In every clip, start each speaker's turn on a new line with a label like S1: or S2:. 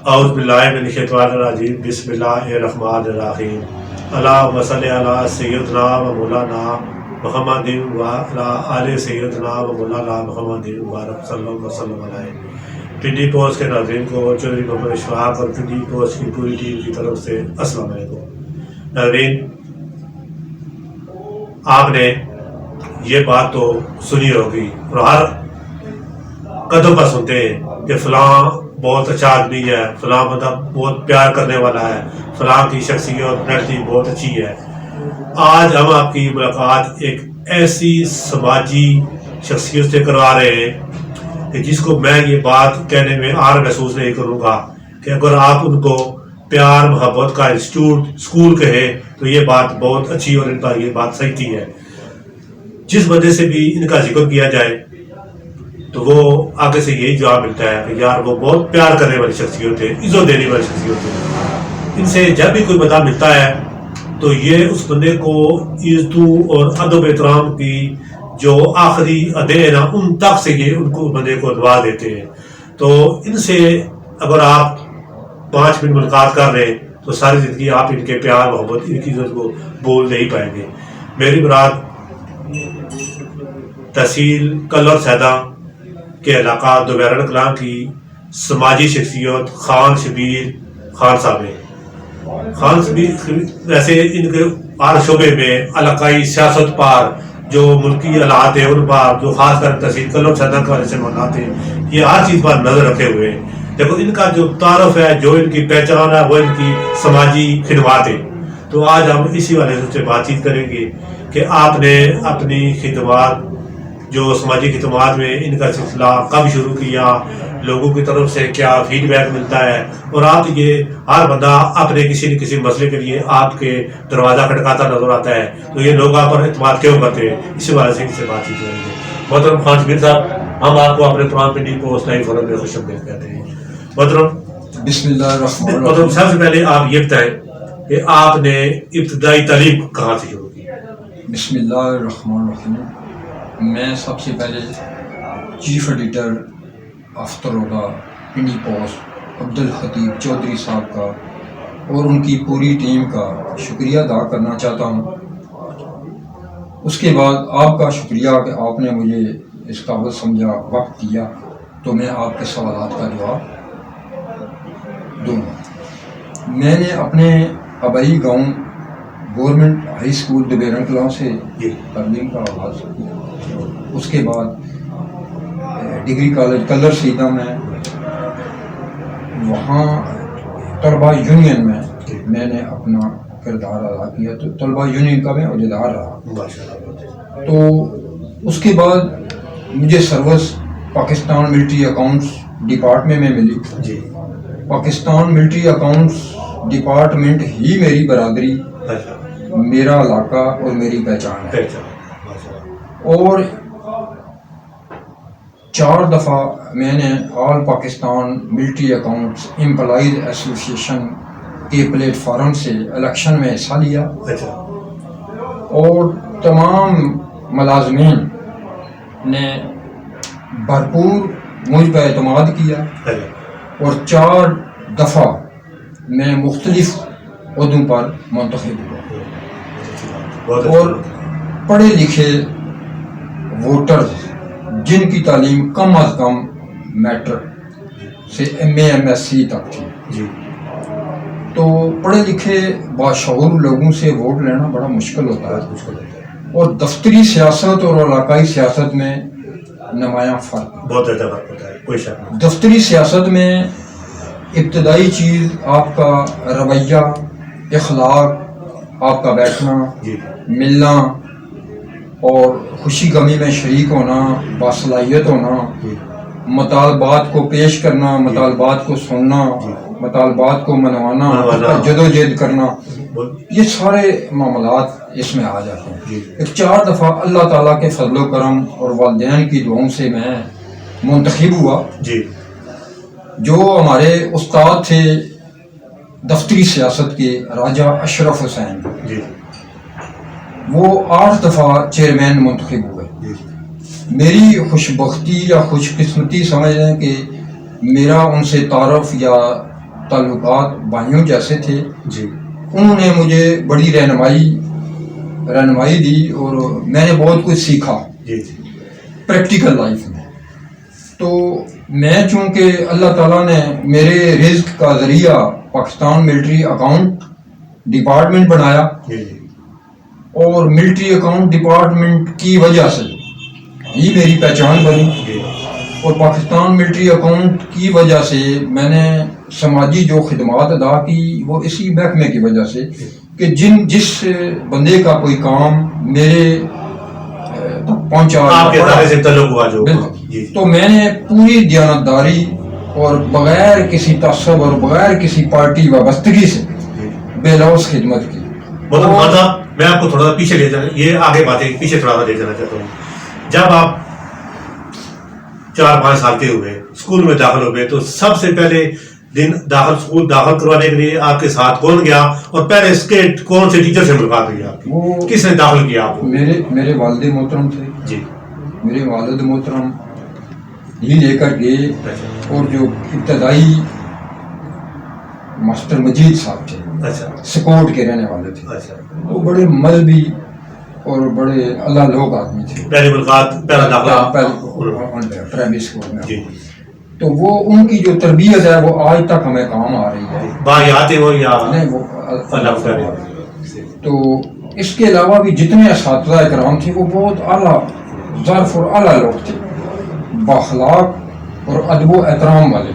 S1: اعوذ باللہ من الشیطان الرجیم بسم اللہ الرحمن الرحیم اللہم صلی علی سیدنا و مولانا محمد و علی آل سیدنا و مولانا محمد مبارک صلی اللہ وسلم علیہ۔ پنڈی پوسٹ کے ناظرین کو چودھری محمد اشفاق اور پنڈی پوسٹ کی پوری ٹیم کی طرف سے السلام علیکم۔ ناظرین، آپ نے یہ بات تو سنی ہوگی اور ہر قدم پر سنتے ہیں کہ فلاں بہت اچھا آدمی ہے، فلاں بندہ بہت پیار کرنے والا ہے، فلاں کی شخصیت پرسنالٹی بہت اچھی ہے۔ آج ہم آپ کی ملاقات ایک ایسی سماجی شخصیت سے کروا رہے ہیں کہ جس کو میں یہ بات کہنے میں آر محسوس نہیں کروں گا کہ اگر آپ ان کو پیار محبت کا انسٹیٹیوٹ اسکول کہیں تو یہ بات بہت اچھی اور ان پر یہ بات صحیح کی ہے۔ جس بندے سے بھی ان کا ذکر کیا جائے تو وہ آگے سے یہی جواب ملتا ہے کہ یار وہ بہت پیار کرنے والی شخصیت ہے، عزت دینے والی شخصیت ہے۔ ان سے جب بھی کوئی بندہ ملتا ہے تو یہ اس بندے کو عزتوں اور ادب احترام کی جو آخری ادے ہیں نا ان تک سے یہ ان کو بندے کو نواز دیتے ہیں۔ تو ان سے اگر آپ 5 منٹ ملاقات کر رہے ہیں تو ساری زندگی آپ ان کے پیار محبت ان کی عزت کو بول نہیں پائیں گے۔ میری مراد تحصیل کلر سیدہ کے علاقہ دوبیرہ کلام کی سماجی شخصیت خان شبیر خان صاحب ہیں۔ خان شبیر ویسے ان کے ہر شعبے میں علاقائی سیاست پر جو ملکی حالات ہیں ان پر جو خاص کر تحصیل کلر سیدہ کے حوالے سے معاملات ہیں یہ ہر چیز پر نظر رکھے ہوئے ہیں۔ دیکھو ان کا جو تعارف ہے جو ان کی پہچان ہے وہ ان کی سماجی خدمات ہے۔ تو آج ہم اسی والے سے بات چیت کریں گے کہ آپ نے اپنی خدمات جو سماجی خدمات میں ان کا سلسلہ کب شروع کیا، لوگوں کی طرف سے کیا فیڈ بیک ملتا ہے، اور آپ یہ ہر بندہ اپنے کسی نہ کسی مسئلے کے لیے آپ کے دروازہ کھٹکاتا نظر آتا ہے تو یہ لوگ آپ پر اعتماد کیوں کرتے ہیں، اسی وجہ سے ان سے بات چیت کریں گے۔ محترم خان شبیر صاحب، ہم آپ کو اپنے پرام پنڈی پوسٹ لائیو فورم میں خوش آمدید کہتے ہیں۔ محترم
S2: بسم اللہ الرحمن الرحیم۔
S1: محترم سب سے پہلے آپ یہ بتائیں کہ آپ نے ابتدائی تعلیم کہاں سے شروع کی؟
S2: بسم اللہ الرحمن الرحیم۔ میں سب سے پہلے چیف ایڈیٹر آفترولہ پنڈی پوسٹ عبدالخطیب چودھری صاحب کا اور ان کی پوری ٹیم کا شکریہ ادا کرنا چاہتا ہوں۔ اس کے بعد آپ کا شکریہ کہ آپ نے مجھے اس قابل سمجھا، وقت دیا تو میں آپ کے سوالات کا جواب دوں گا۔ میں نے اپنے آبائی گاؤں گورنمنٹ ہائی اسکول دوبیرہ کلاں سے تعلیم کا آغاز کیا۔ اس کے بعد ڈگری کالج کلر سیدہ میں، وہاں طلبہ یونین میں نے اپنا کردار ادا کیا، تو طلبہ یونین کا میں عہدیدار رہا۔ تو اس کے بعد مجھے service Pakistan military accounts department میں ملی۔ پاکستان ملٹری اکاؤنٹس ڈپارٹمنٹ ہی میری برادری، میرا علاقہ اور میری پہچان ہے۔ اور 4 دفعہ میں نے all Pakistan military accounts employees association کے پلیٹ فارم سے الیکشن میں حصہ لیا، اور تمام ملازمین نے بھرپور مجھ پر اعتماد کیا، اور 4 دفعہ میں مختلف عہدوں پر منتخب ہوا، اور پڑھے لکھے ووٹرز جن کی تعلیم کم از کم میٹرک سے MA/MSc تک تھی، تو پڑھے لکھے باشعور لوگوں سے ووٹ لینا بڑا مشکل ہوتا ہے، اور دفتری سیاست اور علاقائی سیاست میں نمایاں فرق،
S1: بہت زیادہ فرق ہوتا ہے، کوئی شک نہیں۔
S2: دفتری سیاست میں ابتدائی چیز آپ کا رویہ، اخلاق، آپ کا بیٹھنا، ملنا اور خوشی غمی میں شریک ہونا، باصلاحیت ہونا، مطالبات کو پیش کرنا، مطالبات کو سننا، مطالبات کو منوانا، جدوجہد کرنا، یہ سارے معاملات اس میں آ جاتے ہیں۔ 4 دفعہ اللہ تعالیٰ کے فضل و کرم اور والدین کی دعاؤں سے میں منتخب ہوا۔ جو ہمارے استاد تھے دفتری سیاست کے راجہ اشرف حسین، وہ 8 دفعہ چیئرمین منتخب ہوئے۔ میری خوش بختی یا خوش قسمتی سمجھ لیں کہ میرا ان سے تعارف یا تعلقات بھائیوں جیسے تھے.
S1: جی
S2: انہوں نے مجھے بڑی رہنمائی دی اور میں نے بہت کچھ سیکھا
S1: جی جی
S2: پریکٹیکل لائف میں. تو میں چونکہ اللہ تعالیٰ نے میرے رزق کا ذریعہ پاکستان ملٹری اکاؤنٹ ڈپارٹمنٹ بنایا
S1: جی
S2: اور ملٹری اکاؤنٹ ڈپارٹمنٹ کی وجہ سے ہی میری پہچان بنی
S1: جی
S2: اور پاکستان ملٹری اکاؤنٹ کی وجہ سے میں نے سماجی جو خدمات ادا کی وہ اسی محکمے کی وجہ سے کہ جس بندے کا کوئی کام میرے تک پہنچا
S1: آپ کے ادارے سے تعلق ہوا جو
S2: تو میں نے پوری دیانتداری اور بغیر کسی تعصب اور بغیر کسی پارٹی وابستگی سے بے لوث خدمت کی.
S1: مطلب میں آپ کو تھوڑا سا پیچھے لے جانا، یہ آگے باتیں پیچھے تھوڑا سا لے جانا چاہتا ہوں. جب آپ 4-5 سال کے ہوئے اسکول میں داخل ہو گئے تو سب سے پہلے دن اسکول داخل کروانے کے لیے آپ کے ساتھ کون گیا اور پہلے اس کے کون سے ٹیچر سے ملاقات ہوئی آپ کی؟ کس نے داخل کیا آپ کو؟
S2: میرے والد محترم تھے
S1: جی.
S2: میرے والد محترم ہی لے کر گئے اور جو ابتدائی ماسٹر مجید صاحب تھے سکوٹ کے رہنے والے تھے وہ بڑے مذہبی اور بڑے اللہ لوگ آدمی تھے.
S1: پہلی ملاقات
S2: پرائمری اسکول میں تو وہ ان کی جو تربیت ہے وہ آج تک ہمیں کام آ رہی ہے. تو اس کے علاوہ بھی جتنے اساتذہ کرام تھے وہ بہت اعلیٰ ظرف اور اعلیٰ لوگ تھے، باخلاق اور ادب و احترام والے،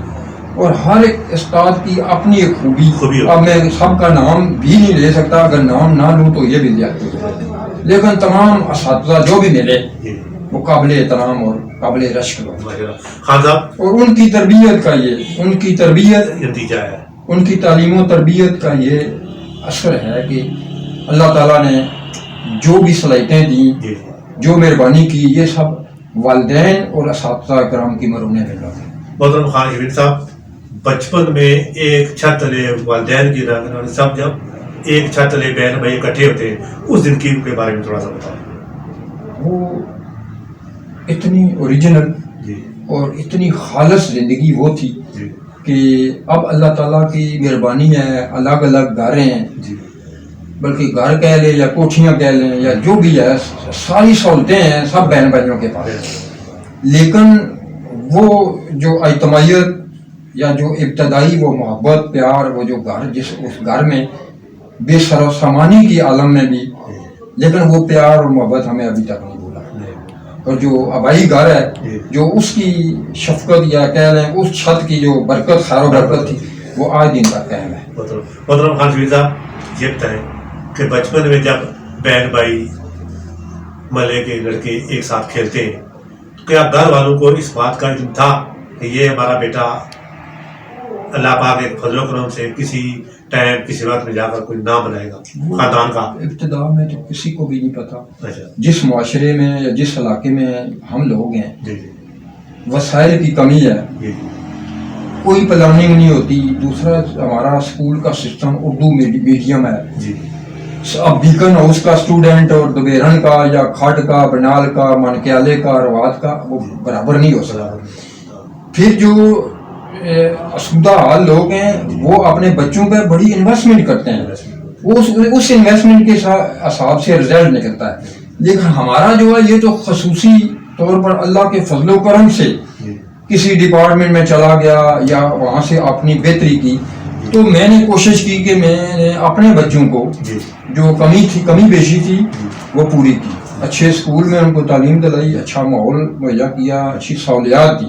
S2: اور ہر ایک استاد کی اپنی ایک خوبی. اب میں سب کا نام بھی نہیں لے سکتا، اگر نام نہ لوں تو یہ بھی زیادتی ہے، لیکن تمام اساتذہ جو بھی ملے وہ قابل احترام اور قابل رشک لوگ. اور ان کی تربیت کا ان کی تعلیم و تربیت کا یہ اثر ہے کہ اللہ تعالیٰ نے جو بھی صلاحیتیں دیں، جو مہربانی کی، یہ سب والدین اور اساتذہ کرام کی مرہون میں لگا.
S1: محترم خان شبیر صاحب، بچپن میں ایک چھت تلے والدین کی سب جب ایک چھت تلے بہن بھائی اکٹھے ہوتے ہیں، اس دن کے بارے میں تھوڑا سا بتائیں.
S2: وہ اتنی اوریجنل اور اتنی خالص زندگی وہ تھی کہ اب اللہ تعالیٰ کی مہربانی ہے، الگ الگ گھریں ہیں، بلکہ گھر کہہ لیں یا کوٹھیاں کہہ لیں یا جو بھی ہے، ساری سہولتیں ہیں سب بہن بھائیوں کے پاس. لیکن وہ جو اجتماعیت یا جو ابتدائی وہ محبت پیار، وہ جو گھر اس گھر میں بے سر و سامانی کی عالم میں بھی، لیکن وہ پیار اور محبت ہمیں ابھی تک نہیں بولا. اور جو آبائی گھر ہے، جو اس کی شفقت یا کہہ لیں اس چھت کی جو برکت، خیر و برکت تھی، وہ آج دن تک قائم ہے.
S1: محترم خان شبیر صاحب، یہ بتائیں کہ بچپن میں جب بہن بھائی محلے کے لڑکے ایک ساتھ کھیلتے ہیں تو کیا گھر والوں کو اس بات کا علم تھا کہ یہ ہمارا بیٹا اللہ پاک کے فضل و کرم سے کسی ٹائم کسی وقت میں جا کر کوئی نام بنائے گا خاندان کا؟ ابتدا
S2: میں تو کسی کو بھی نہیں پتا. جس معاشرے میں یا جس علاقے میں ہم لوگ ہیں وسائل کی کمی ہے، کوئی پلاننگ نہیں ہوتی. دوسرا ہمارا اسکول کا سسٹم اردو میڈیم ہے. اب بیکن ہاؤس کا اسٹوڈنٹ اور دوبیرن کا یا کھٹ کا، بنال کا، مانکیالے کا، روات کا وہ برابر نہیں ہو سکتا. پھر جو اسودہ حال لوگ ہیں وہ اپنے بچوں پہ بڑی انویسٹمنٹ کرتے ہیں، اس انویسٹمنٹ کے حساب سے رزلٹ نکلتا ہے. لیکن ہمارا جو ہے یہ تو خصوصی طور پر اللہ کے فضل و کرم سے کسی ڈپارٹمنٹ میں چلا گیا یا وہاں سے اپنی بہتری کی. تو میں نے کوشش کی کہ میں نے اپنے بچوں کو جو کمی بیشی تھی وہ پوری کی. اچھے اسکول میں ان کو تعلیم دلائی، اچھا ماحول مہیا کیا، اچھی سہولیات دی.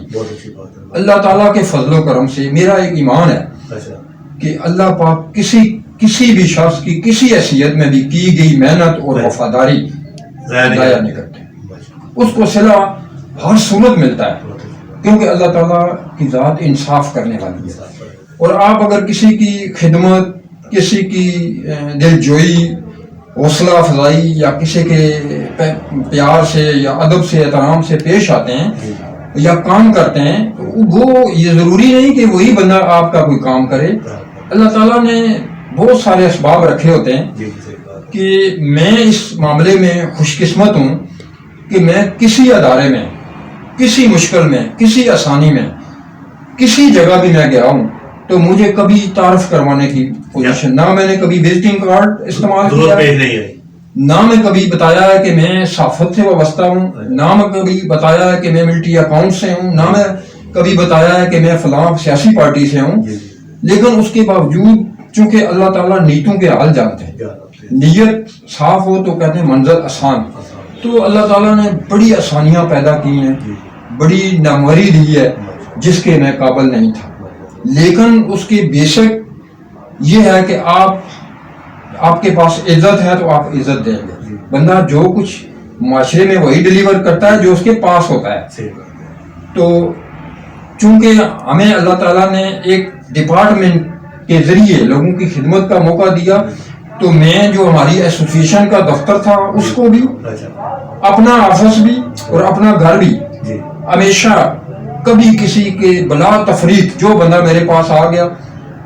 S2: اللہ تعالیٰ کے فضل و کرم سے میرا ایک ایمان ہے کہ اللہ پاک کسی بھی شخص کی کسی حیثیت میں بھی کی گئی محنت اور وفاداری ضائع نہیں کرتے. اس کو صلہ ہر صورت ملتا ہے کیونکہ اللہ تعالیٰ کی ذات انصاف کرنے والی ہے. اور آپ اگر کسی کی خدمت، کسی کی دل جوئی، حوصلہ افزائی یا کسی کے پیار سے یا ادب سے احترام سے پیش آتے ہیں یا کام کرتے ہیں تو وہ یہ ضروری نہیں کہ وہی بندہ آپ کا کوئی کام کرے. اللہ تعالیٰ نے بہت سارے اسباب رکھے ہوتے ہیں کہ میں اس معاملے میں خوش قسمت ہوں کہ میں کسی ادارے میں، کسی مشکل میں، کسی آسانی میں، کسی جگہ بھی میں گیا ہوں تو مجھے کبھی تعارف کروانے کی پوزیشن، نہ میں نے کبھی وزٹنگ کارڈ استعمال کیا، نہ میں کبھی بتایا ہے کہ میں صحافت سے وابستہ ہوں، نہ میں کبھی بتایا ہے کہ میں ملٹری اکاؤنٹ سے ہوں، نہ میں کبھی بتایا ہے کہ میں فلاں سیاسی پارٹی سے ہوں. لیکن اس کے باوجود چونکہ اللہ تعالیٰ نیتوں کے حال جانتے ہیں، نیت صاف ہو تو کہتے ہیں منزل آسان. تو اللہ تعالیٰ نے بڑی آسانیاں پیدا کی ہیں، بڑی ناموری دی ہے جس کے میں قابل نہیں تھا. لیکن اس کے بیسک یہ ہے کہ آپ کے پاس عزت ہے تو آپ عزت دیں گے. بندہ جو کچھ معاشرے میں وہی ڈیلیور کرتا ہے جو اس کے پاس ہوتا ہے. تو چونکہ ہمیں اللہ تعالیٰ نے ایک ڈپارٹمنٹ کے ذریعے لوگوں کی خدمت کا موقع دیا، تو میں جو ہماری ایسوسیشن کا دفتر تھا اس کو بھی، اپنا آفس بھی اور اپنا گھر بھی، ہمیشہ کبھی کسی کے بلا تفریق جو بندہ میرے پاس آ گیا،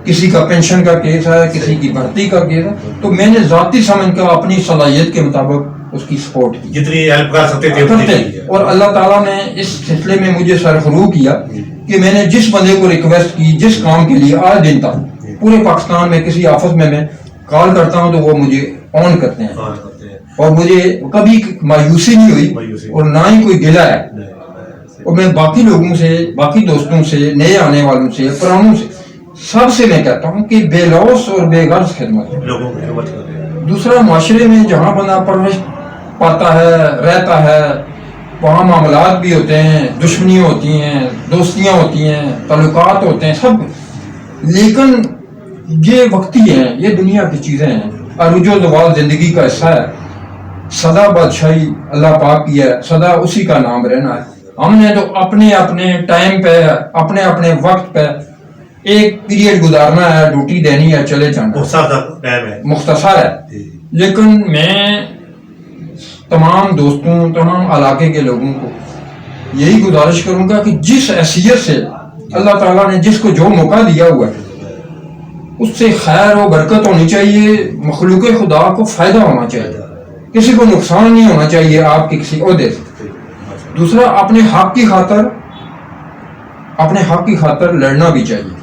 S2: کسی کا پینشن کا کیس ہے، کسی کی بھرتی کا کیس ہے، تو میں نے ذاتی سمجھ کر اپنی صلاحیت کے مطابق اس کی سپورٹ کی،
S1: جتنی ہیلپ کر سکتے تھے.
S2: اور اللہ تعالیٰ نے اس سلسلے میں مجھے سرفراز کیا کہ میں نے جس بندے کو ریکویسٹ کی جس کام کے لیے، آج دن تک پورے پاکستان میں کسی آفس میں کال کرتا ہوں تو وہ مجھے آن کرتے ہیں، اور مجھے کبھی مایوسی نہیں ہوئی اور نہ ہی کوئی گلہ ہے. اور میں باقی لوگوں سے، باقی دوستوں سے، نئے آنے والوں سے، پرانوں سے، سب سے میں کہتا ہوں کہ بے لوث اور بے غرض خدمت. دوسرا، معاشرے میں جہاں بندہ پرورش پاتا ہے، رہتا ہے، وہاں معاملات بھی ہوتے ہیں، دشمنیاں ہوتی ہیں، دوستیاں ہوتی ہیں، تعلقات ہوتے ہیں سب، لیکن یہ وقتی ہیں، یہ دنیا کی چیزیں ہیں، عروج و زوال زندگی کا حصہ ہے. سدا بادشاہی اللہ پاک کی ہے، سدا اسی کا نام رہنا ہے. ہم نے تو اپنے اپنے ٹائم پہ، اپنے اپنے وقت پہ ایک پیریڈ گزارنا ہے، ڈیوٹی دینی ہے، چلے جانا مختصر ہے. لیکن میں تمام دوستوں، تمام علاقے کے لوگوں کو یہی گزارش کروں گا کہ جس حیثیت سے اللہ تعالیٰ نے جس کو جو موقع دیا ہوا ہے اس سے خیر و برکت ہونی چاہیے، مخلوق خدا کو فائدہ ہونا چاہیے، کسی کو نقصان نہیں ہونا چاہیے آپ کے کسی عہدے سے. دوسرا، اپنے حق کی خاطر لڑنا بھی چاہیے،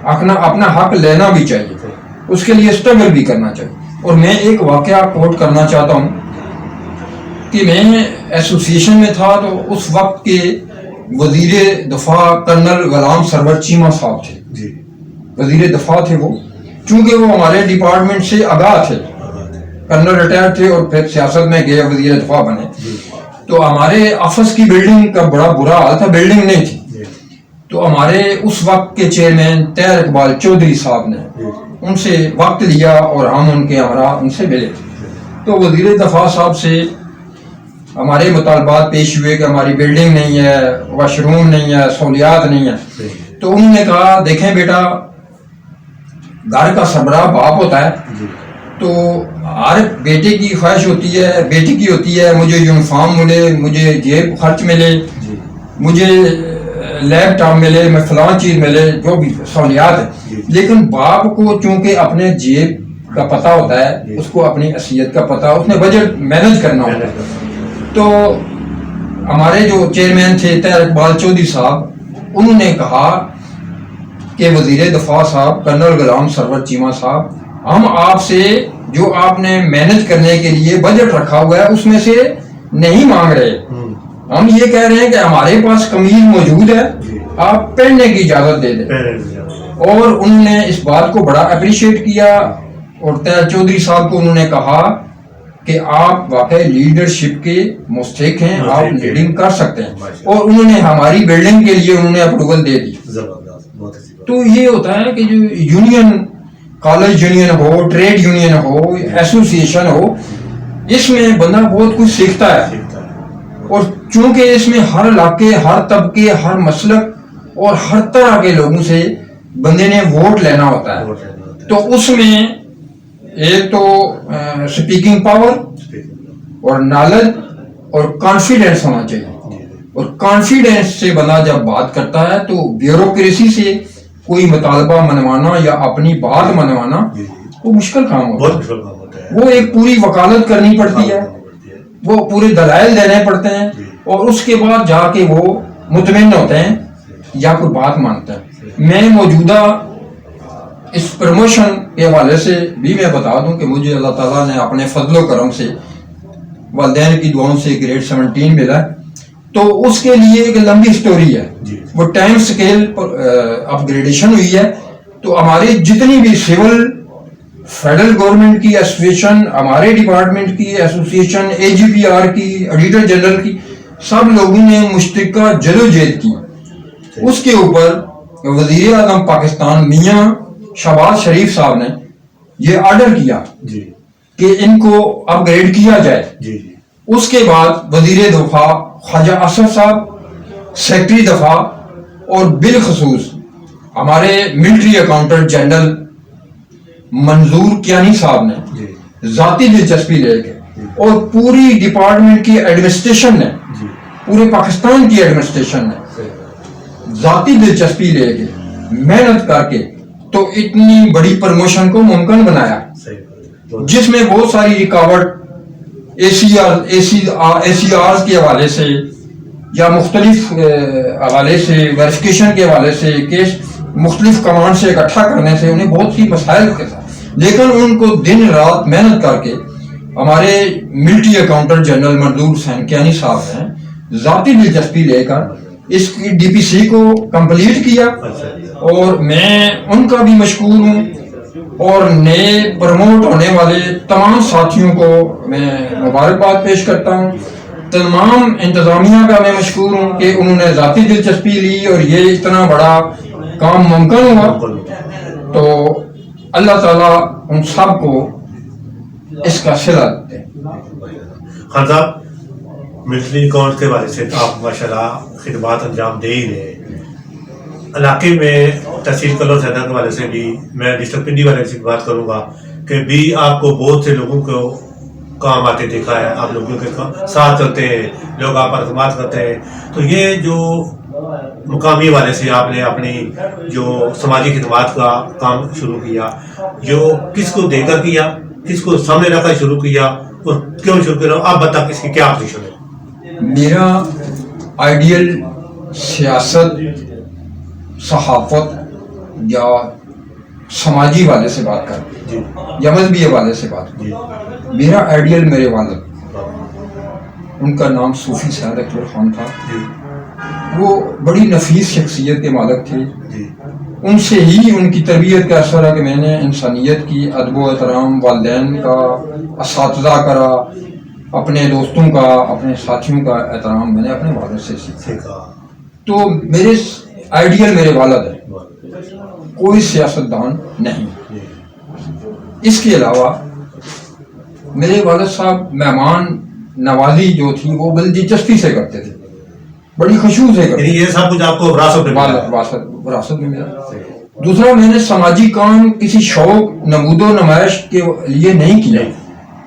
S2: اپنا حق لینا بھی چاہیے، اس کے لیے اسٹرگل بھی کرنا چاہیے. اور میں ایک واقعہ کوٹ کرنا چاہتا ہوں کہ میں ایسوسیشن میں تھا تو اس وقت کے وزیر دفاع کرنل غلام سرور چیمہ صاحب تھے، وزیر دفاع تھے وہ. چونکہ وہ ہمارے ڈپارٹمنٹ سے آگاہ تھے، کرنل ریٹائر تھے اور پھر سیاست میں گئے، وزیر دفاع بنے. تو ہمارے آفس کی بلڈنگ کا بڑا برا حال تھا، بلڈنگ نہیں تھی. تو ہمارے اس وقت کے چیئرمین طاہر اقبال چودھری صاحب نے ان سے وقت لیا اور ہم ان کے ہمراہ ان سے ملے. تو وزیر دفاع صاحب سے ہمارے مطالبات پیش ہوئے کہ ہماری بلڈنگ نہیں ہے، واش روم نہیں ہے، سہولیات نہیں ہے. تو انہوں نے کہا دیکھیں بیٹا، گھر کا سربراہ باپ ہوتا ہے، تو ہر بیٹے کی خواہش ہوتی ہے، بیٹی کی ہوتی ہے مجھے یونیفارم ملے، مجھے جیب خرچ ملے، مجھے لیپ ٹاپ ملے، میں فلاں چیز ملے، جو بھی سہولیات ہے. لیکن باپ کو چونکہ اپنے جیب کا پتہ ہوتا ہے، اس کو اپنی حیثیت کا پتہ، اس نے بجٹ مینج کرنا ہوتا ہے. تو ہمارے جو چیئرمین تھے طاہر اقبال چودھری صاحب، انہوں نے کہا کہ وزیر دفاع صاحب کرنل غلام سرور چیمہ صاحب، ہم آپ سے جو آپ نے مینج کرنے کے لیے بجٹ رکھا ہوا ہے اس میں سے نہیں مانگ رہے، ہم یہ کہہ رہے ہیں کہ ہمارے پاس قمیض موجود ہے، آپ پہننے کی اجازت دے دیں. اور انہوں نے اس بات کو بڑا اپریشیٹ کیا، اور طاہر چودھری صاحب کو انہوں نے کہا کہ آپ واقعی لیڈرشپ کے مستحق ہیں، آپ لیڈنگ کر سکتے ہیں. اور انہوں نے ہماری بلڈنگ کے لیے انہوں نے اپروول دے دی. تو یہ ہوتا ہے کہ جو یونین، کالج یونین ہو، ٹریڈ یونین ہو، ایسوسیشن ہو، اس میں بندہ بہت کچھ سیکھتا ہے. اور چونکہ اس میں ہر علاقے، ہر طبقے، ہر مسلک اور ہر طرح کے لوگوں سے بندے نے ووٹ لینا ہوتا ہے. تو اس میں ایک تو سپیکنگ پاور اور نالج اور کانفیڈینس ہونا چاہیے. اور کانفیڈینس سے بندہ جب بات کرتا ہے تو بیوروکریسی سے کوئی مطالبہ منوانا یا اپنی بات منوانا وہ مشکل کام ہوتا ہے. وہ ایک پوری وکالت کرنی پڑتی ہے، وہ پورے دلائل دینے پڑتے ہیں، اور اس کے بعد جا کے وہ مطمئن ہوتے ہیں یا کوئی بات مانتے ہیں. میں موجودہ اس پروموشن کے حوالے سے بھی میں بتا دوں کہ مجھے اللہ تعالیٰ نے اپنے فضل و کرم سے والدین کی دعاؤں سے گریڈ 17 ملا، تو اس کے لیے ایک لمبی سٹوری ہے، وہ ٹائم سکیل پر اپ گریڈیشن ہوئی ہے. تو ہماری جتنی بھی سول فیڈرل گورنمنٹ کی ایسوسیشن، ہمارے ڈپارٹمنٹ کی ایسوسیشن، اے جی پی آر کی، ایڈیٹر جنرل کی، سب لوگوں نے مشترکہ جدوجہد کی. اس کے اوپر وزیر اعظم پاکستان میاں شہباز شریف صاحب نے یہ آرڈر کیا کہ ان کو اپ گریڈ کیا جائے. اس کے بعد وزیر دفاع خواجہ اسد صاحب، سیکرٹری دفاع اور بالخصوص ہمارے ملٹری اکاؤنٹنٹ جنرل منظور کیانی صاحب نے ذاتی دلچسپی لے کے اور پوری ڈپارٹمنٹ کی ایڈمنسٹریشن نے، پورے پاکستان کی ایڈمنسٹریشن نے ذاتی دلچسپی لے کے محنت کر کے تو اتنی بڑی پروموشن کو ممکن بنایا، جس میں بہت ساری رکاوٹ اے سی آر کے حوالے سے یا مختلف حوالے سے، ویریفیکیشن کے حوالے سے، کیس مختلف کمانڈ سے اکٹھا کرنے سے انہیں بہت سی مسائل کے ساتھ، لیکن ان کو دن رات محنت کر کے ہمارے ملٹری اکاؤنٹنٹ جنرل منظور حسین کیانی صاحب نے ذاتی دلچسپی لے کر اس کی ڈی پی سی کو کمپلیٹ کیا، اور میں ان کا بھی مشکور ہوں، اور نئے پروموٹ ہونے والے تمام ساتھیوں کو میں مبارکباد پیش کرتا ہوں. تمام انتظامیہ کا میں مشکور ہوں کہ انہوں نے ذاتی دلچسپی لی اور یہ اتنا بڑا کام ممکن ہوا. تو اللہ تعالیٰ ان سب کو اس کا صلہ دے.
S1: خان صاحب، ملٹری اکاؤنٹ کے بارے سے آپ ماشاءاللہ خدمات انجام دے ہی رہے. علاقے میں تحصیل کلور سینا کے والے سے بھی میں ڈسٹرکٹ پنڈی والے سے بات کروں گا کہ بھی آپ کو بہت سے لوگوں کو کام آتے دیکھا ہے، آپ لوگوں کے ساتھ چلتے ہیں، لوگ آپ پر اعتماد کرتے ہیں. تو یہ جو مقامی والے سے آپ نے اپنی جو سماجی خدمات کا کام شروع کیا، جو کس کو دے کر کیا، کس کو سامنے رکھ کر شروع کیا اور کیوں شروع کیا، آپ بتا اس کی کیا پوزیشن ہے؟
S2: میرا آئیڈیل سیاست، صحافت یا سماجی والے سے بات کر یا مذہبی والے سے بات کر، میرا آئیڈیل میرے والد، ان کا نام صوفی سعد اکبر خان تھا. وہ بڑی نفیس شخصیت کے مالک تھے. ان سے ہی ان کی تربیت کا اثر ہے کہ میں نے انسانیت کی ادب و احترام، والدین کا، اساتذہ کا، اپنے دوستوں کا، اپنے ساتھیوں کا احترام میں نے اپنے والد سے سیکھا. تو میرے آئیڈیل میرے والد ہے، کوئی سیاستدان نہیں. اس کے علاوہ میرے والد صاحب مہمان نوازی جو تھی وہ بڑی دلچسپی سے کرتے تھے، بڑی خشوع سے کرتے.
S1: یہ سب کچھ آپ کو
S2: وراثت میں ملا. دوسرا، میں نے سماجی کام کسی شوق، نمود و نمائش کے لیے نہیں کیا.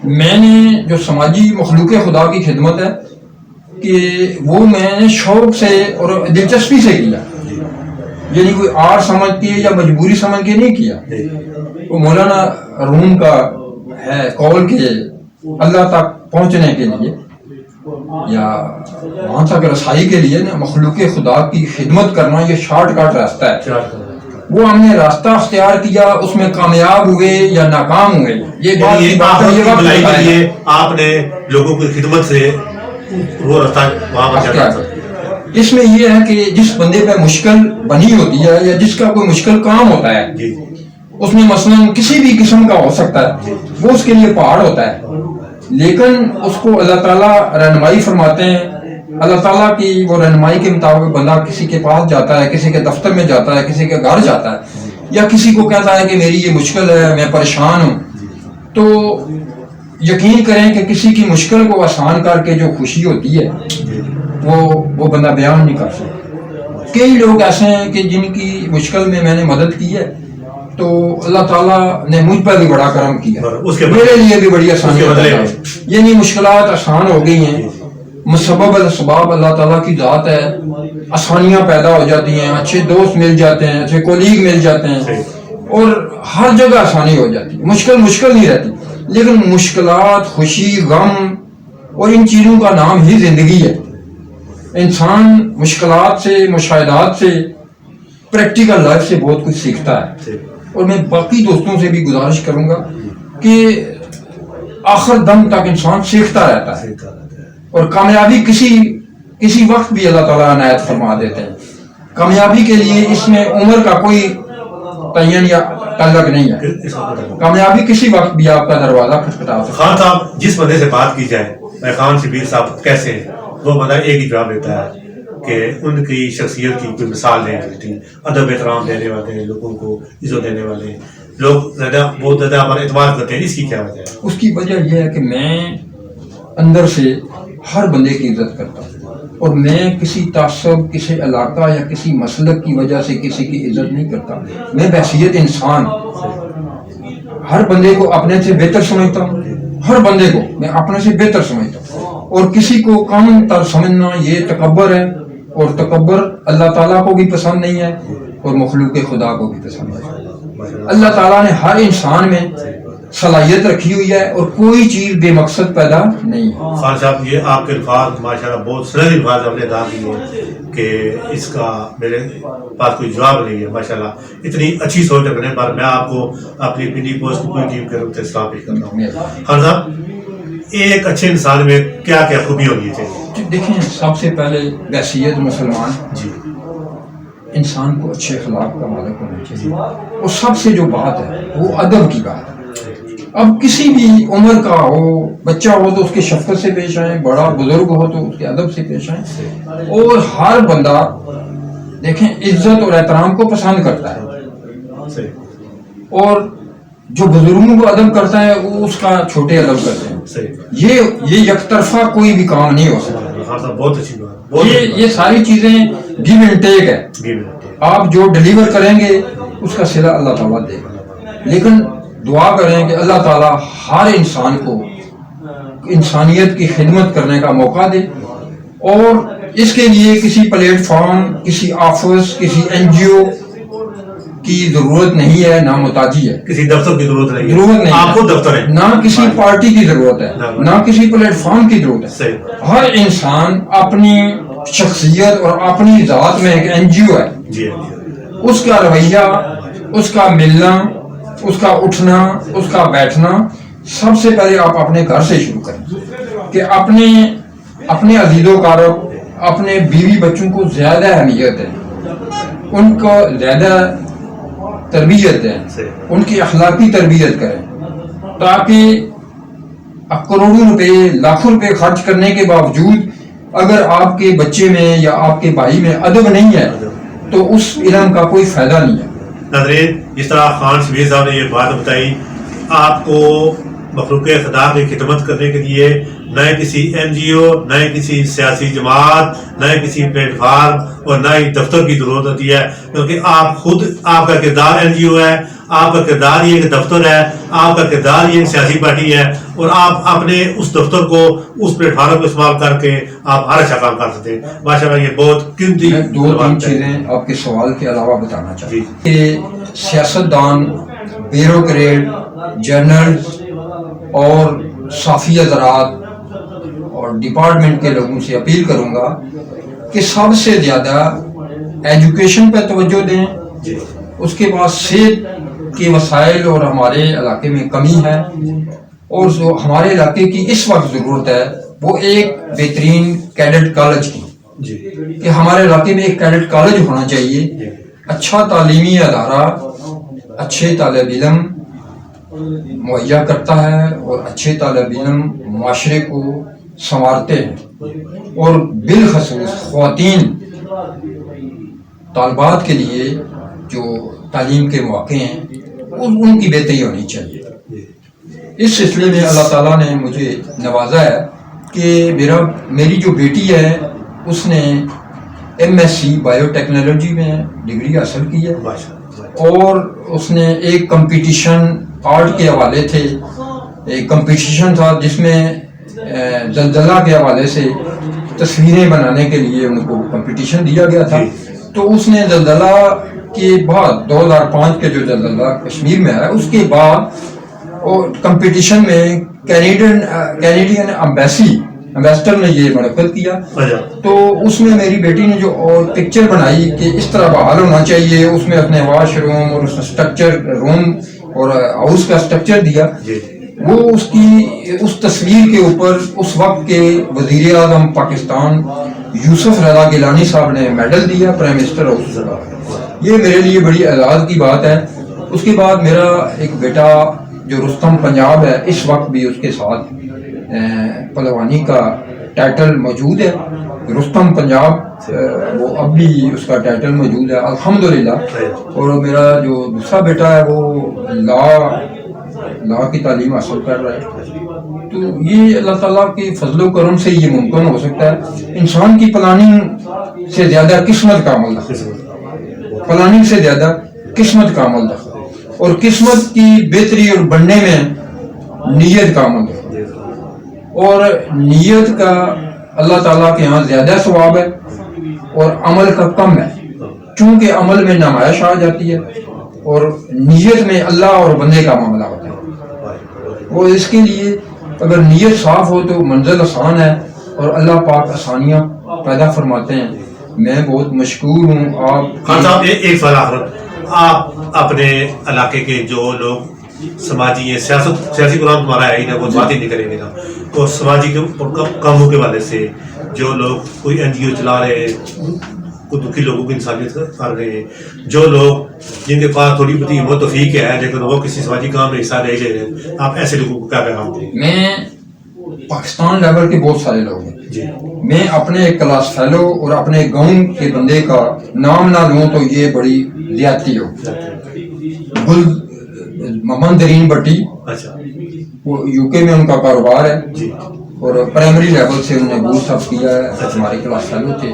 S2: میں نے جو سماجی مخلوق خدا کی خدمت ہے کہ وہ میں نے شوق سے اور دلچسپی سے کیا، یعنی کوئی آر سمجھ کے یا مجبوری سمجھ کے نہیں کیا. وہ مولانا روم کا ہے قول کہ اللہ تک پہنچنے کے لیے یا وہاں تک رسائی کے لیے نا مخلوق خدا کی خدمت کرنا یہ شارٹ کٹ راستہ ہے. وہ ہم نے راستہ اختیار کیا، اس میں کامیاب ہوئے یا ناکام ہوئے، یہ بات ہے.
S1: آپ نے لوگوں کی خدمت سے وہ راستہ وہاں پر چلا.
S2: اس میں یہ ہے کہ جس بندے پہ مشکل بنی ہوتی ہے یا جس کا کوئی مشکل کام ہوتا ہے، اس میں مثلاً کسی بھی قسم کا ہو سکتا ہے، وہ اس کے لیے پہاڑ ہوتا ہے، لیکن اس کو اللہ تعالیٰ رہنمائی فرماتے ہیں. اللہ تعالیٰ کی وہ رہنمائی کے مطابق بندہ کسی کے پاس جاتا ہے، کسی کے دفتر میں جاتا ہے، کسی کے گھر جاتا ہے، یا کسی کو کہتا ہے کہ میری یہ مشکل ہے، میں پریشان ہوں. تو یقین کریں کہ کسی کی مشکل کو آسان کر کے جو خوشی ہوتی ہے وہ بندہ بیان نہیں کر سکتا. کئی لوگ ایسے ہیں کہ جن کی مشکل میں نے مدد کی ہے، تو اللہ تعالیٰ نے مجھ پر بھی بڑا کرم کیا، میرے لیے بھی بڑی آسانی ہے. یعنی مشکلات آسان ہو گئی ہیں. مسبب الاسباب اللہ تعالیٰ کی ذات ہے، آسانیاں پیدا ہو جاتی ہیں، اچھے دوست مل جاتے ہیں، اچھے کولیگ مل جاتے ہیں، اور ہر جگہ آسانی ہو جاتی ہے. مشکل نہیں رہتی. لیکن مشکلات، خوشی، غم اور ان چیزوں کا نام ہی زندگی ہے. انسان مشکلات سے، مشاہدات سے، پریکٹیکل لائف سے بہت کچھ سیکھتا ہے. اور میں باقی دوستوں سے بھی گزارش کروں گا کہ آخر دم تک انسان سیکھتا رہتا ہے اور کامیابی کسی وقت بھی اللہ تعالیٰ عنایت فرما دیتے ہیں. کامیابی کے لیے اس میں عمر کا کوئی تعین یا تعلق نہیں ہے. کامیابی کسی وقت بھی آپ کا دروازہ کھٹکھٹا سکتا ہے.
S1: خان صاحب جس بندے سے بات کی جائے میں خان شبیر صاحب کیسے ہیں, وہ بندہ ایک ہی جواب دیتا ہے کہ ان کی شخصیت کی کوئی مثال نہیں ملتی. ادب احترام دینے والے, لوگوں کو عزت دینے والے لوگ بہت زیادہ ہمارا اعتماد کرتے ہیں. اس کی کیا وجہ ہے؟
S2: اس کی وجہ یہ ہے کہ میں اندر سے ہر بندے کی عزت کرتا ہوں اور میں کسی تعصب, کسی علاقہ یا کسی مسلک کی وجہ سے کسی کی عزت نہیں کرتا. میں بحیثیت انسان ہر بندے کو اپنے سے بہتر سمجھتا ہوں. ہر بندے کو میں اپنے سے بہتر سمجھتا ہوں اور کسی کو کم تر سمجھنا یہ تکبر ہے, اور تکبر اللہ تعالیٰ کو بھی پسند نہیں ہے اور مخلوق خدا کو بھی پسند ہے. اللہ تعالیٰ نے ہر انسان میں صلاحیت رکھی ہوئی ہے اور کوئی چیز بے مقصد پیدا نہیں ہے.
S1: خان صاحب یہ آپ کے الفاظ ماشاءاللہ بہت سرل الفاظ ہم نے ادا کیے کہ اس کا میرے پاس کوئی جواب نہیں ہے. ماشاءاللہ اتنی اچھی سوچ رکھنے پر میں آپ کو اپنی پنڈی پوسٹ کی ٹیم کے روپ سے سلام پیش کرتا ہوں. خان صاحب ایک اچھے انسان میں کیا کیا خوبی ہونی چاہیے؟
S2: دیکھیں, سب سے پہلے بحیثیت مسلمان
S1: جی
S2: انسان کو اچھے اخلاق کا مالک ہونا چاہیے. اور سب سے جو بات ہے وہ ادب کی بات ہے. اب کسی بھی عمر کا ہو, بچہ ہو تو اس کی شفقت سے پیش آئیں, بڑا بزرگ ہو تو اس کے ادب سے پیش آئیں. اور ہر بندہ دیکھیں عزت اور احترام کو پسند کرتا ہے اور جو بزرگوں کو ادب کرتا ہے وہ اس کا چھوٹے ادب کرتے ہیں. یہ یک طرفہ کوئی بھی کام نہیں ہو سکتا.
S1: بہت اچھی بات.
S2: یہ ساری چیزیں گیو اینڈ ٹیک ہے. آپ جو ڈلیور کریں گے اس کا صلہ اللہ تعالیٰ دے گا. لیکن دعا کریں کہ اللہ تعالیٰ ہر انسان کو انسانیت کی خدمت کرنے کا موقع دے, اور اس کے لیے کسی پلیٹ فارم, کسی آفس, کسی این جی او کی ضرورت نہیں ہے, نہ محتاجی ہے.
S1: کسی دفتر کی ضرورت نہیں, آپ خود دفتر ہے.
S2: نہ کسی پارٹی کی ضرورت ہے, نہ کسی پلیٹ فارم کی ضرورت ہے. ہر انسان اپنی شخصیت اور اپنی ذات میں ایک این جی او ہے. اس کا رویہ, اس کا ملنا, اس کا اٹھنا, اس کا بیٹھنا سب سے پہلے آپ اپنے گھر سے شروع کریں کہ اپنے عزیز و اقارب, اپنے بیوی بچوں کو زیادہ اہمیت دیں, ان کو زیادہ تربیت دیں, ان کی اخلاقی تربیت کریں, تاکہ کروڑوں روپے, لاکھوں روپے خرچ کرنے کے باوجود اگر آپ کے بچے میں یا آپ کے بھائی میں ادب نہیں ہے تو اس علم کا کوئی فائدہ نہیں ہے.
S1: ناظرین, جس طرح خان شبیر صاحب نے یہ بات بتائی, آپ کو مخلوق خدا کی خدمت کرنے کے لیے نہ کسی این جی او, نہ کسی سیاسی جماعت, نہ کسی پلیٹ فارم اور نہ ہی دفتر کی ضرورت ہوتی ہے, کیونکہ آپ خود, آپ کا کردار این جی او ہے, آپ کا کردار یہ ایک دفتر ہے, آپ کا کردار یہ ایک سیاسی پارٹی ہے, اور آپ اپنے اس دفتر کو, اس پلیٹ فارم کو استعمال کر کے آپ ہر اچھا کام کر سکتے ہیں. ماشاءاللہ یہ بہت قیمتی.
S2: دو تین چیزیں آپ کے سوال کے علاوہ بتانا چاہیے کہ سیاستدان, بیوروکریٹ, جرنل اور صحافی حضرات اور ڈپارٹمنٹ کے لوگوں سے اپیل کروں گا کہ سب سے زیادہ ایجوکیشن پہ توجہ دیں. اس کے بعد صحت کے وسائل اور ہمارے علاقے میں کمی ہے, اور جو ہمارے علاقے کی اس وقت ضرورت ہے وہ ایک بہترین کیڈٹ کالج کی, کہ ہمارے علاقے میں ایک کیڈٹ کالج ہونا چاہیے. اچھا تعلیمی ادارہ اچھے طالب علم مہیا کرتا ہے اور اچھے طالب علم معاشرے کو سنوارتے ہیں, اور بالخصوص خواتین طالبات کے لیے جو تعلیم کے مواقع ہیں ان کی بہتری ہونی چاہیے. اس سلسلے میں اللہ تعالیٰ نے مجھے نوازا ہے کہ میری جو بیٹی ہے اس نے M S C bio technology میں ڈگری حاصل کی ہے, اور اس نے ایک کمپٹیشن آرٹ کے حوالے تھے, ایک کمپٹیشن تھا جس میں زلزلہ کے حوالے سے تصویریں بنانے کے لیے ان کو کمپٹیشن دیا گیا تھا. تو اس نے زلزلہ کے بعد 2005 کے جو زلزلہ کشمیر میں آیا اس کے بعد کمپٹیشن میں کینیڈین ایمبیسی ایمبیسڈر نے یہ منعقد کیا. تو اس میں میری بیٹی نے جو اور پکچر بنائی کہ اس طرح بحال ہونا چاہیے, اس میں اپنے واش روم اور اس اسٹرکچر روم اور ہاؤس کا اسٹرکچر دیا. وہ اس تصویر کے اوپر اس وقت کے وزیر اعظم پاکستان یوسف رضا گیلانی صاحب نے میڈل دیا, پرائم منسٹر ہاؤس کا. یہ میرے لیے بڑی اعزاز کی بات ہے. اس کے بعد میرا ایک بیٹا جو رستم پنجاب ہے, اس وقت بھی اس کے ساتھ پہلوانی کا ٹائٹل موجود ہے, رستم پنجاب, وہ اب بھی اس کا ٹائٹل موجود ہے الحمدللہ. اور میرا جو دوسرا بیٹا ہے وہ لا کی تعلیم حاصل کر رہا ہے. تو یہ اللہ تعالیٰ کے فضل و کرم سے یہ ممکن ہو سکتا ہے. انسان کی پلاننگ سے زیادہ قسمت کا عمل ہے, پلاننگ سے زیادہ قسمت کا عمل ہے, اور قسمت کی بہتری اور بڑھنے میں نیت کا عمل ہے, اور نیت کا اللہ تعالیٰ کے ہاں زیادہ ثواب ہے اور عمل کا کم ہے. چونکہ عمل میں نمائش آ جاتی ہے اور نیت میں اللہ اور بندے کا معاملہ ہوتا ہے. وہ اس کے لیے اگر نیت صاف ہو تو منزل آسان ہے, اور اللہ پاک آسانیاں پیدا فرماتے ہیں. میں بہت مشکور ہوں. آپ
S1: خان صاحب ایک سوال آخر, آپ اپنے علاقے کے جو لوگ سماجی ہیں, سیاسی پروگرام تمہارا ہے ہی نا, وہ بات ہی نہیں کریں گے نا, تو سماجی کاموں کے والے سے جو لوگ کوئی NGO چلا رہے ہیں, کوئی دکھی لوگوں کی انسانیت کر رہے ہیں, جو لوگ جن کے پاس تھوڑی بہت ہمت توفیق ہے لیکن وہ کسی سماجی کام میں حصہ نہیں لے رہے, آپ ایسے لوگوں کو کیا پیغام دیں؟
S2: میں پاکستان لیول کے بہت سارے لوگ ہیں
S1: جی,
S2: میں اپنے ایک کلاس فیلو اور اپنے گاؤں کے بندے کا نام نہ لوں تو یہ بڑی زیادتی ہو. محمد درین بٹی, وہ UK میں ان کا کاروبار ہے, اور پرائمری لیول سے انہوں نے بوسٹ سب کیا ہے, ہمارے کلاس فیلو تھے.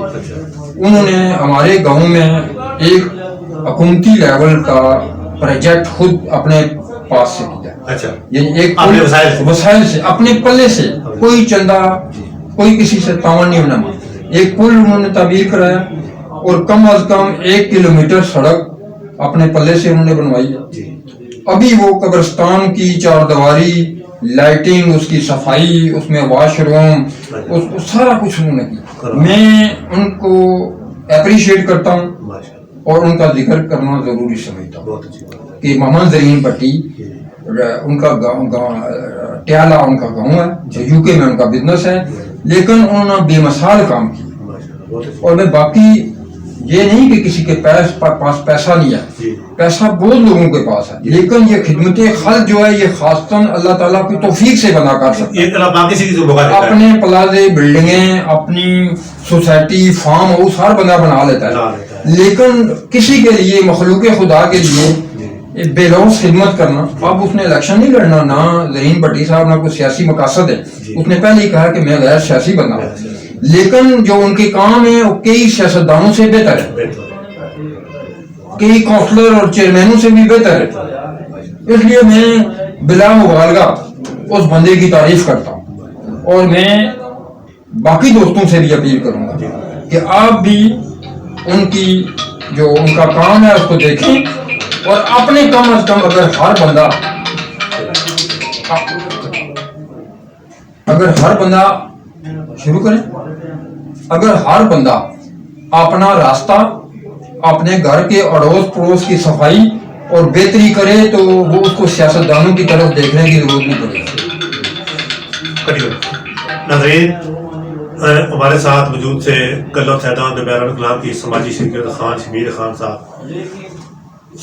S2: انہوں نے ہمارے گاؤں میں ایک حکومتی لیول کا پروجیکٹ خود اپنے پاس سے کیا, یعنی ایک وسائل سے اپنے پلے سے, کوئی چندہ کوئی کسی سے تعاون نہیں ہونا. ایک پل انہوں نے تعمیر کرایا اور کم از کم 1 کلومیٹر سڑک اپنے پلے سے انہوں نے بنوائی ہے. ابھی وہ قبرستان کی چار دیواری, لائٹنگ, اس کی صفائی, اس میں واش روم, سارا کچھ انہوں نے کیا. میں ان کو اپریشیٹ کرتا ہوں اور ان کا ذکر کرنا ضروری سمجھتا ہوں کہ محمد زرین بٹی, ان کا ٹیالہ ان کا گاؤں ہے, UK میں ان کا بزنس ہے, لیکن انہوں نے بے مثال کام کیا. اور میں باقی یہ نہیں کہ کسی کے پاس پیسہ نہیں ہے, پیسہ بہت لوگوں کے پاس ہے, لیکن یہ خدمت خلق جو ہے یہ خاصتاً اللہ تعالیٰ کی توفیق سے بنا کر سکتا ہے. اپنے پلازے, بلڈنگیں, اپنی سوسائٹی, فارم ہاؤس ہر بندہ بنا لیتا ہے, لیکن کسی کے لیے مخلوق خدا کے لیے بے لوث خدمت کرنا. اب اس نے الیکشن نہیں لڑنا, نہ زرین بٹی صاحب نہ کوئی سیاسی مقاصد ہے, اس نے پہلے ہی کہا کہ میں غیر سیاسی بندہ ہوں, لیکن جو ان کے کام ہیں وہ کئی سیاستدانوں سے بہتر ہے, کئی کونسلر اور چیئرمینوں سے بھی بہتر ہے. اس لیے میں بلا مبالغہ اس بندے کی تعریف کرتا ہوں, اور میں باقی دوستوں سے بھی اپیل کروں گا کہ آپ بھی ان کی جو ان کا کام ہے اس کو دیکھیں, اور اپنے کم از کم اگر ہر بندہ شروع کریں, اگر ہر بندہ اپنا راستہ, اپنے گھر کے اڑوس پڑوس کی صفائی اور بہتری کرے تو وہ اس کو سیاستدانوں کی طرف دیکھنے کی ضرورت نہیں پڑے گی.
S1: ناظرین, ہمارے ساتھ موجود تھے کلب سیدان بین الاقوام کی سماجی شرکت خان شمیر خان صاحب.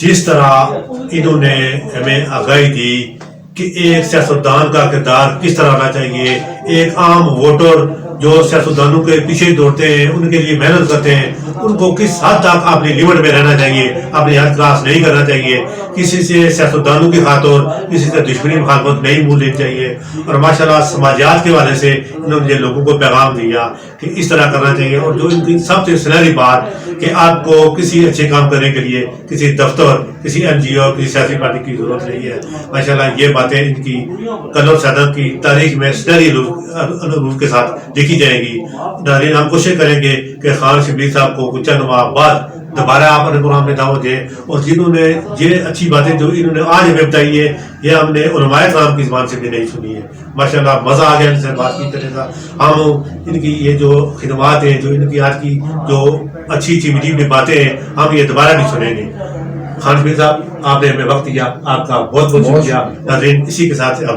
S1: جس طرح انہوں نے ہمیں آگاہی دی کہ ایک سیاستدان کا کردار کس طرح ہونا چاہیے, ایک عام ووٹر جو سیاستدانوں کے پیچھے دوڑتے ہیں, ان کے لیے محنت کرتے ہیں, ان کو کس حد تک اپنی لمٹ میں رہنا چاہیے, اپنی حد کراس نہیں کرنا چاہیے, کسی سے سیاستدانوں کی خاطر کسی سے دشمنی مخالفت نہیں مول لینی چاہیے. اور ماشاءاللہ سماجیات کے والے سے انہوں نے لوگوں کو پیغام دیا کہ اس طرح کرنا چاہیے. اور جو ان کی سب سے سنہری بات کہ آپ کو کسی اچھے کام کرنے کے لیے کسی دفتر, کسی NGO, کسی سیاسی پارٹی کی ضرورت نہیں ہے. ماشاءاللہ یہ باتیں ان کی کلب سیدان کی تاریخ میں سنہری روح کے ساتھ لکھی جائے گی. ناظرین, ہم کوشش کریں گے کہ خان شبلی صاحب کو کچھ چند ماہ بعد دوبارہ آپ اپنے پروگرام میں دعوت دیں، اور جنہوں نے یہ اچھی باتیں جو انہوں نے آج ہمیں بتائی ہے یہ ہم نے علماء کرام کی زبان سے بھی نہیں سنی ہے. ماشاءاللہ مزہ آ گیا ان سے بات کی کرنے کا. ہم ان کی یہ جو خدمات ہیں، جو ان کی آج کی جو اچھی اچھی میٹھی باتیں ہیں، ہم یہ دوبارہ بھی سنیں گے. خان شبیر صاحب آپ نے ہمیں وقت دیا، آپ کا بہت بہت شکریہ. ناظرین اسی کے ساتھ سے آپ